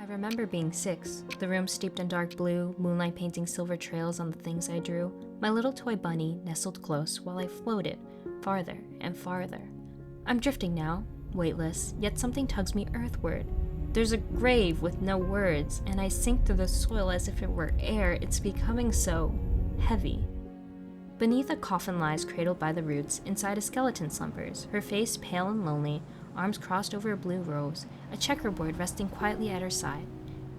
remember being 6, the room steeped in dark blue, moonlight painting silver trails on the things I drew, my little toy bunny nestled close while I floated, farther and farther. I'm drifting now, weightless, yet something tugs me earthward. There's a grave with no words, and I sink through the soil as if it were air. It's becoming so heavy. Beneath a coffin lies cradled by the roots, inside a skeleton slumbers, her face pale and lonely, arms crossed over a blue rose, a checkerboard resting quietly at her side.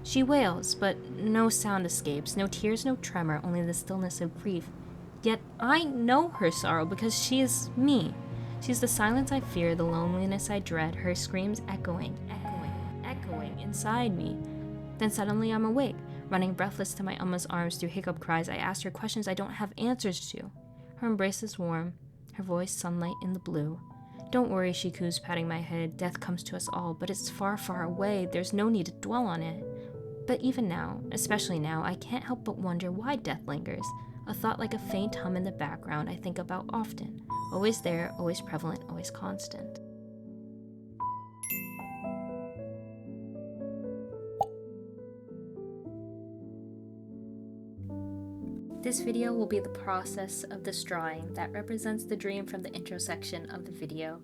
She wails, but no sound escapes, no tears, no tremor, only the stillness of grief. Yet I know her sorrow because she is me. She's the silence I fear, the loneliness I dread, her screams echoing inside me. Then suddenly I'm awake, running breathless to my Emma's arms through hiccup cries. I asked her questions I don't have answers to. Her embrace is warm, her voice sunlight in the blue. Don't worry, she coos, patting my head. Death comes to us all, but it's far, far away. There's no need to dwell on it. But even now, especially now, I can't help but wonder why death lingers. A thought like a faint hum in the background I think about often. Always there, always prevalent, always constant. This video will be the process of this drawing that represents the dream from the intro section of the video.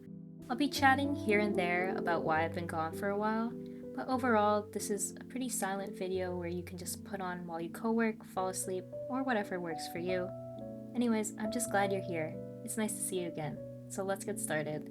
I'll be chatting here and there about why I've been gone for a while, but overall this is a pretty silent video where you can just put on while you co-work, fall asleep, or whatever works for you. Anyways, I'm just glad you're here. It's nice to see you again. So let's get started.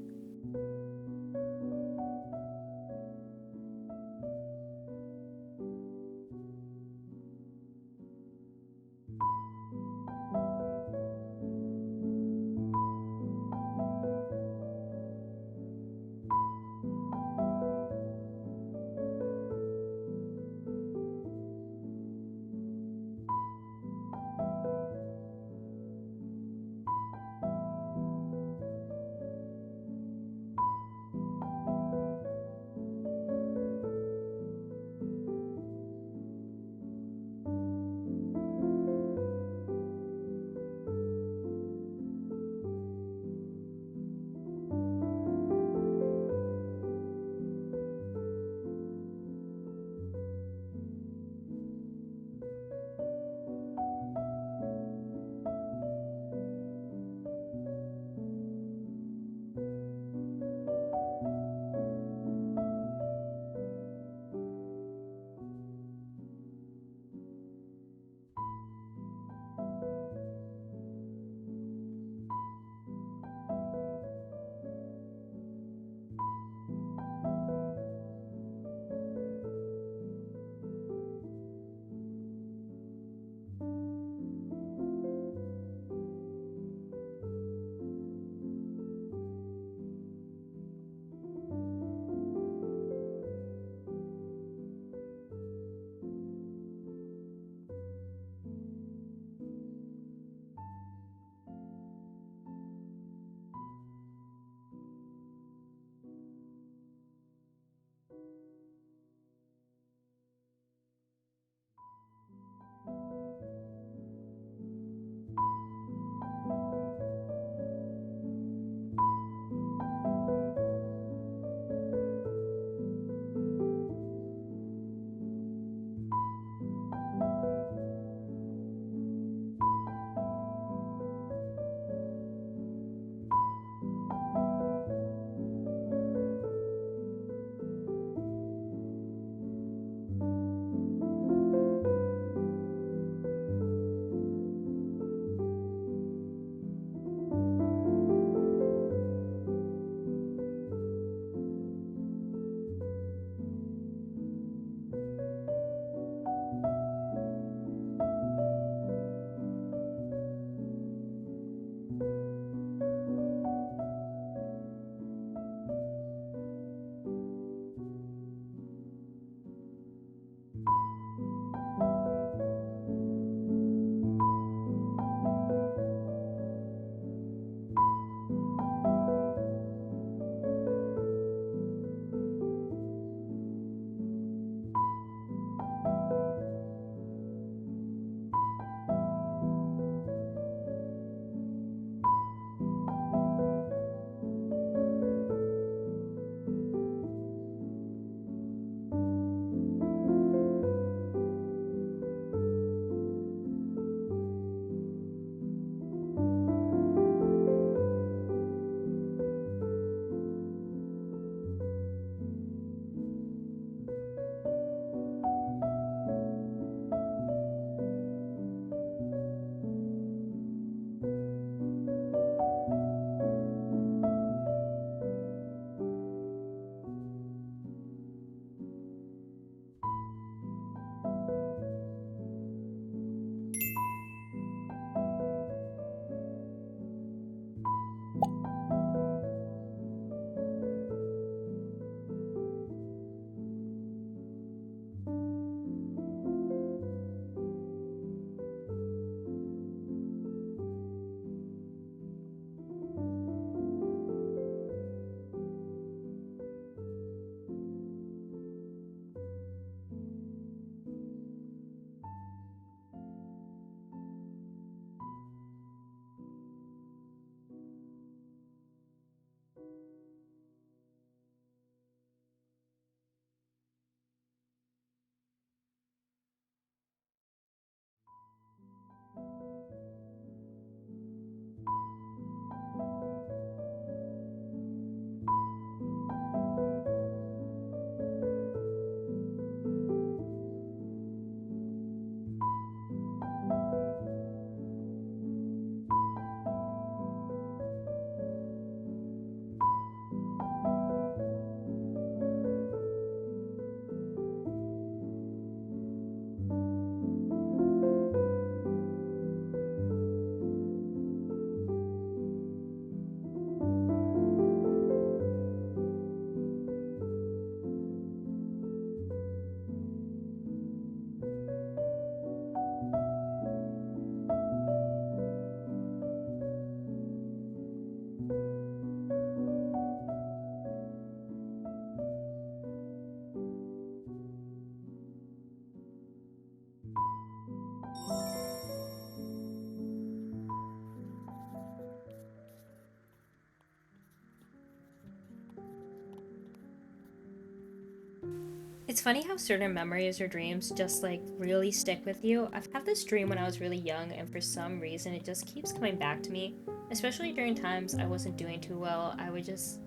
It's funny how certain memories or dreams just like really stick with you. I've had this dream when I was really young, and for some reason, it just keeps coming back to me. Especially during times I wasn't doing too well, I would just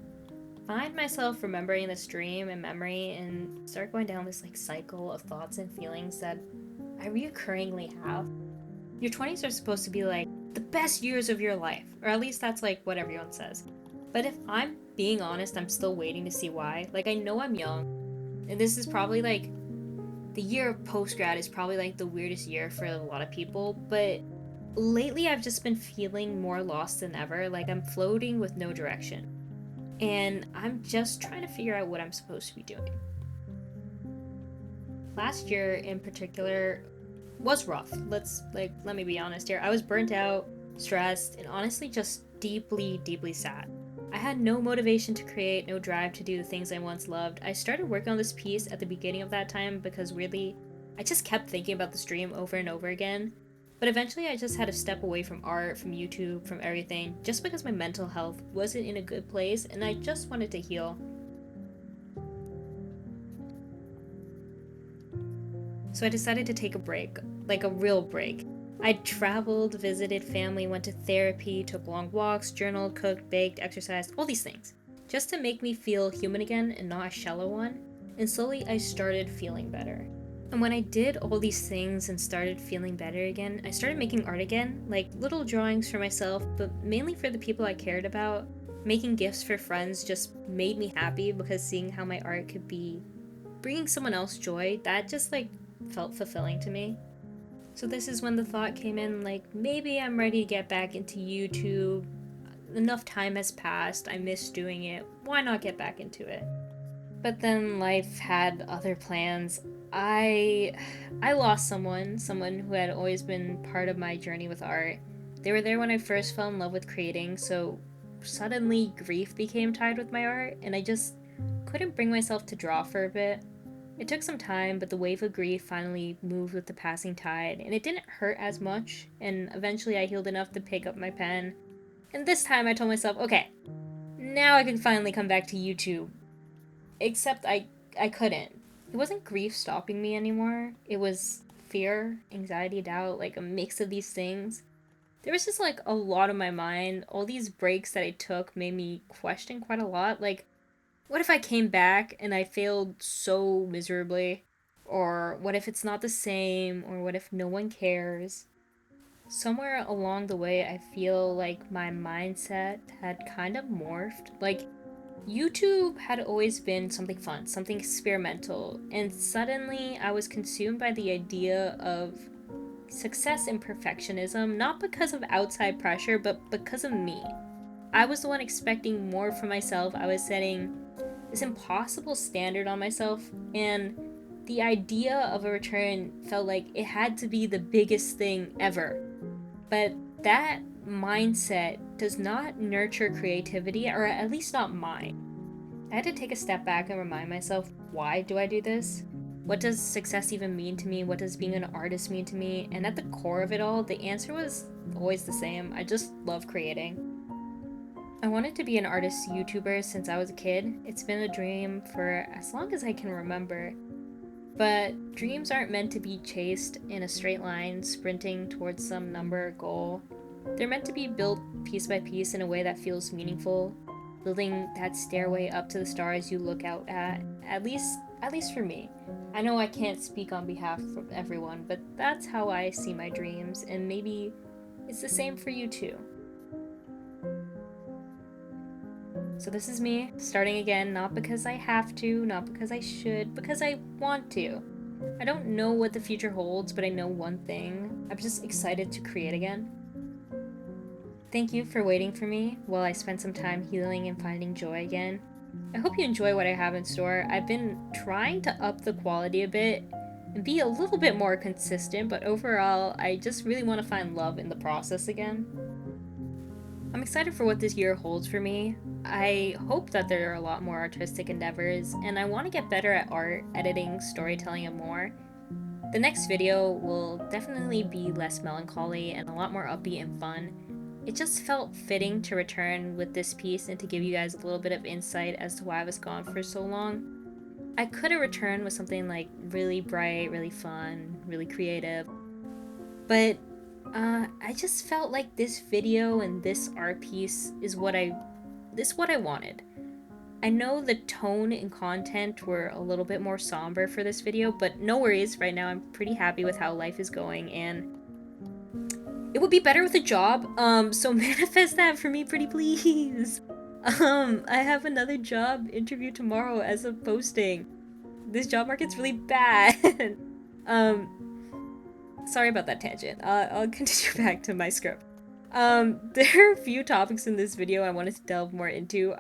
find myself remembering this dream and memory and start going down this like cycle of thoughts and feelings that I reoccurringly have. Your 20s are supposed to be like the best years of your life, or at least that's like what everyone says. But if I'm being honest, I'm still waiting to see why. Like, I know I'm young, and this is probably like the year of post grad is probably like the weirdest year for a lot of people, but lately I've just been feeling more lost than ever. Like, I'm floating with no direction, and I'm just trying to figure out what I'm supposed to be doing. Last year in particular was rough. Let me be honest here. I was burnt out, stressed, and honestly just deeply, deeply sad. I had no motivation to create, no drive to do the things I once loved. I started working on this piece at the beginning of that time because weirdly, I just kept thinking about this dream over and over again. But eventually, I just had to step away from art, from YouTube, from everything, just because my mental health wasn't in a good place and I just wanted to heal. So I decided to take a break, like a real break. I traveled, visited family, went to therapy, took long walks, journaled, cooked, baked, exercised, all these things, just to make me feel human again and not a shallow one. And slowly I started feeling better. And when I did all these things and started feeling better again, I started making art again, like little drawings for myself, but mainly for the people I cared about. Making gifts for friends just made me happy because seeing how my art could be bringing someone else joy, that just like felt fulfilling to me. So this is when the thought came in like maybe I'm ready to get back into YouTube. Enough time has passed. I miss doing it. Why not get back into it? But then life had other plans. I I lost someone who had always been part of my journey with art. They were there when I first fell in love with creating, so suddenly grief became tied with my art and I just couldn't bring myself to draw for a bit. It took some time, but the wave of grief finally moved with the passing tide, and it didn't hurt as much, and eventually I healed enough to pick up my pen. And this time I told myself, okay, now I can finally come back to YouTube. Except I couldn't. It wasn't grief stopping me anymore. It was fear, anxiety, doubt, like a mix of these things. There was just like a lot on my mind. All these breaks that I took made me question quite a lot. Like, what if I came back and I failed so miserably? Or what if it's not the same? Or what if no one cares? Somewhere along the way, I feel like my mindset had kind of morphed. Like, YouTube had always been something fun, something experimental, and suddenly I was consumed by the idea of success and perfectionism, not because of outside pressure, but because of me. I was the one expecting more from myself. I was setting this impossible standard on myself, and the idea of a return felt like it had to be the biggest thing ever. But that mindset does not nurture creativity, or at least not mine. I had to take a step back and remind myself, why do I do this? What does success even mean to me? What does being an artist mean to me? And at the core of it all, the answer was always the same. I just love creating. I wanted to be an artist YouTuber since I was a kid. It's been a dream for as long as I can remember. But dreams aren't meant to be chased in a straight line, sprinting towards some number or goal. They're meant to be built piece by piece in a way that feels meaningful, building that stairway up to the stars you look out at least for me. I know I can't speak on behalf of everyone, but that's how I see my dreams, and maybe it's the same for you too. So this is me starting again, not because I have to, not because I should, because I want to. I don't know what the future holds, but I know one thing. I'm just excited to create again. Thank you for waiting for me while I spent some time healing and finding joy again. I hope you enjoy what I have in store. I've been trying to up the quality a bit and be a little bit more consistent, but overall, I just really want to find love in the process again. I'm excited for what this year holds for me. I hope that there are a lot more artistic endeavors, and I want to get better at art, editing, storytelling, and more. The next video will definitely be less melancholy and a lot more upbeat and fun. It just felt fitting to return with this piece and to give you guys a little bit of insight as to why I was gone for so long. I could have returned with something like really bright, really fun, really creative, but I just felt like this video and this art piece is what I wanted. I know the tone and content were a little bit more somber for this video, but no worries. Right now I'm pretty happy with how life is going, and it would be better with a job. So manifest that for me, pretty please. I have another job interview tomorrow as a posting. This job market's really bad. Sorry about that tangent. I'll continue back to my script. There are a few topics in this video I wanted to delve more into.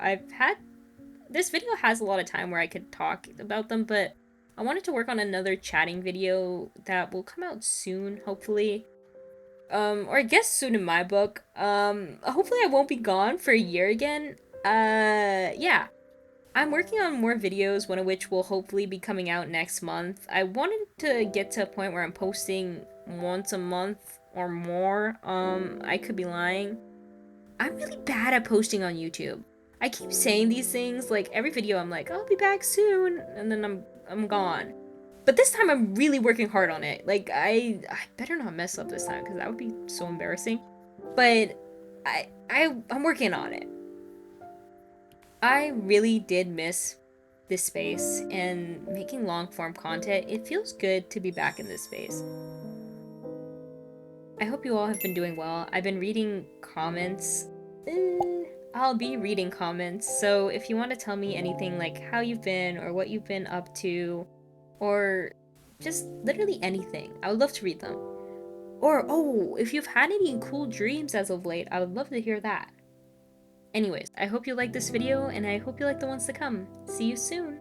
This video has a lot of time where I could talk about them, but I wanted to work on another chatting video that will come out soon, hopefully. Or I guess soon in my book. Hopefully I won't be gone for a year again. Yeah. I'm working on more videos, one of which will hopefully be coming out next month. I wanted to get to a point where I'm posting once a month or more. I could be lying. I'm really bad at posting on YouTube. I keep saying these things, like every video I'm like, I'll be back soon, and then I'm gone. But this time I'm really working hard on it. Like I better not mess up this time because that would be so embarrassing. But I'm working on it. I really did miss this space, and making long form content, it feels good to be back in this space. I hope you all have been doing well. I've been reading comments. I'll be reading comments, so if you want to tell me anything like how you've been or what you've been up to, or just literally anything, I would love to read them. Or, oh, if you've had any cool dreams as of late, I would love to hear that. Anyways, I hope you like this video, and I hope you like the ones to come. See you soon!